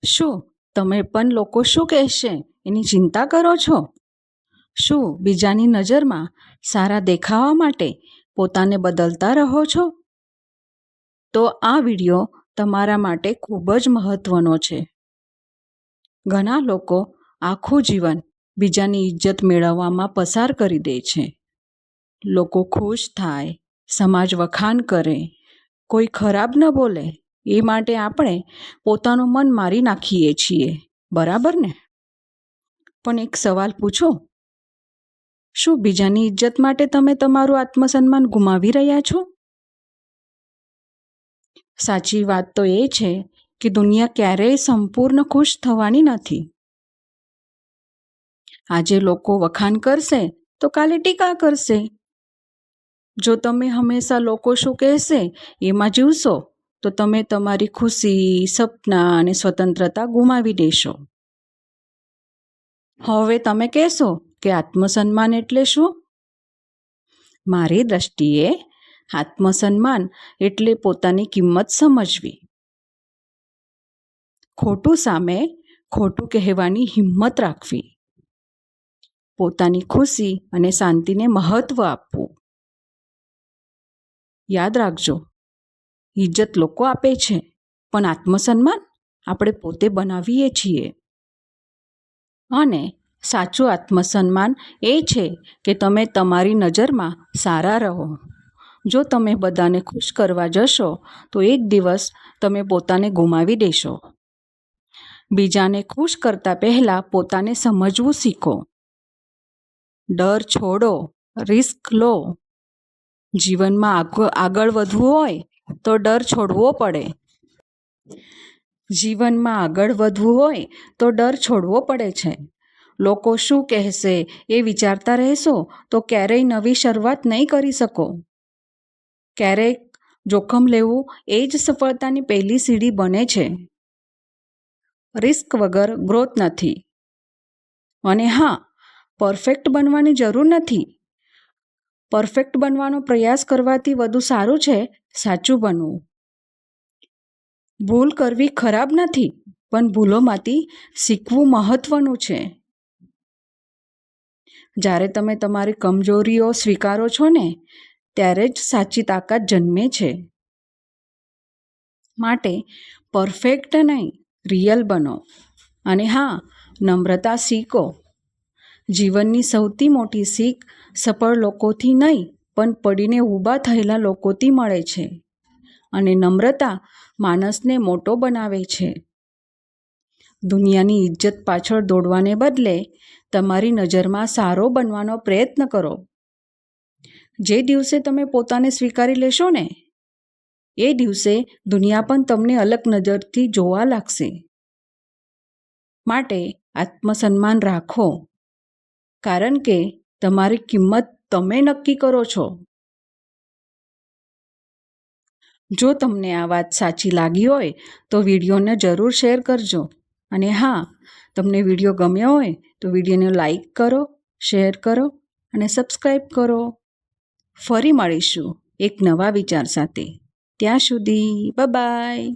શું તમે પણ લોકો શું કહેશે એની ચિંતા કરો છો? શું બીજાની નજરમાં સારા દેખાવા માટે પોતાને બદલતા રહો છો? તો આ વિડિયો તમારા માટે ખૂબ જ મહત્વનો છે. ઘણા લોકો આખું જીવન બીજાની ઇજ્જત મેળવવામાં પસાર કરી દે છે. લોકો ખુશ થાય, સમાજ વખાણ કરે, કોઈ ખરાબ ન બોલે એ માટે આપણે પોતાનું મન મારી નાખીએ છીએ, બરાબર ને? પણ એક સવાલ પૂછો, શું બીજાની ઇજ્જત માટે તમે તમારું આત્મસન્માન ગુમાવી રહ્યા છો? સાચી વાત તો એ છે કે દુનિયા ક્યારેય સંપૂર્ણ ખુશ થવાની નથી. આજે લોકો વખાણ કરશે તો કાલે ટીકા કરશે. જો તમે હંમેશા લોકો શું કહેશે એમાં જીવશો તો તમે તમારી ખુશી, સપના અને સ્વતંત્રતા ગુમાવી દેશો. હવે તમે કહેશો કે આત્મસન્માન એટલે શું? મારી દ્રષ્ટિએ આત્મસન્માન એટલે પોતાની કિંમત સમજવી. ખોટું સામે ખોટું કહેવાની હિંમત રાખવી. પોતાની ખુશી અને શાંતિને મહત્વ આપવું. યાદ રાખજો, ઇજ્જત લોકો આપે છે પણ આત્મસન્માન આપણે પોતે બનાવીએ છીએ. અને સાચું આત્મસન્માન એ છે કે તમે તમારી નજરમાં સારા રહો. જો તમે બધાને ખુશ કરવા જશો તો એક દિવસ તમે પોતાને ગુમાવી દેશો. બીજાને ખુશ કરતા પહેલાં પોતાને સમજવું શીખો. ડર છોડો, રિસ્ક લો. જીવનમાં આગળ વધવું હોય તો ડર છોડવો પડે. જીવનમાં આગળ વધવું હોય તો ડર છોડવો પડે છે. લોકો શું કહેશે એ વિચારતા રહેશો તો ક્યારેય નવી શરૂઆત નહીં કરી શકો. ક્યારેક જોખમ લેવું એ જ સફળતાની પહેલી સીડી બને છે. રિસ્ક વગર ગ્રોથ નથી. અને હા, પરફેક્ટ બનવાની જરૂર નથી. પરફેક્ટ બનવાનો પ્રયાસ કરવાથી વધુ સારું છે સાચું બનવું. ભૂલ કરવી ખરાબ નથી, પણ ભૂલોમાંથી શીખવું મહત્વનું છે. જ્યારે તમે તમારી કમજોરીઓ સ્વીકારો છો ને ત્યારે જ સાચી તાકાત જન્મે છે. માટે પરફેક્ટ નહીં, રિયલ બનો. અને હા, નમ્રતા શીખો. જીવનની સૌથી મોટી શીખ સફળ લોકોથી નહીં પણ પડીને ઊભા થયેલા લોકોથી મળે છે. અને નમ્રતા માણસને મોટો બનાવે છે. દુનિયાની ઇજ્જત પાછળ દોડવાને બદલે તમારી નજરમાં સારો બનવાનો પ્રયત્ન કરો. જે દિવસે તમે પોતાને સ્વીકારી લેશો ને એ દિવસે દુનિયા પણ તમને અલગ નજરથી જોવા લાગશે. માટે આત્મસન્માન રાખો, કારણ કે તમારી કિંમત તમે નક્કી કરો છો. જો તમને આ વાત સાચી લાગી હોય તો વિડીયોને જરૂર શેર કરજો. અને હા, તમને વિડીયો ગમ્યો હોય તો વિડીયોને લાઈક કરો, શેર કરો અને સબસ્ક્રાઈબ કરો. ફરી મળીશું એક નવા વિચાર સાથે. ત્યાં સુધી બાય બાય.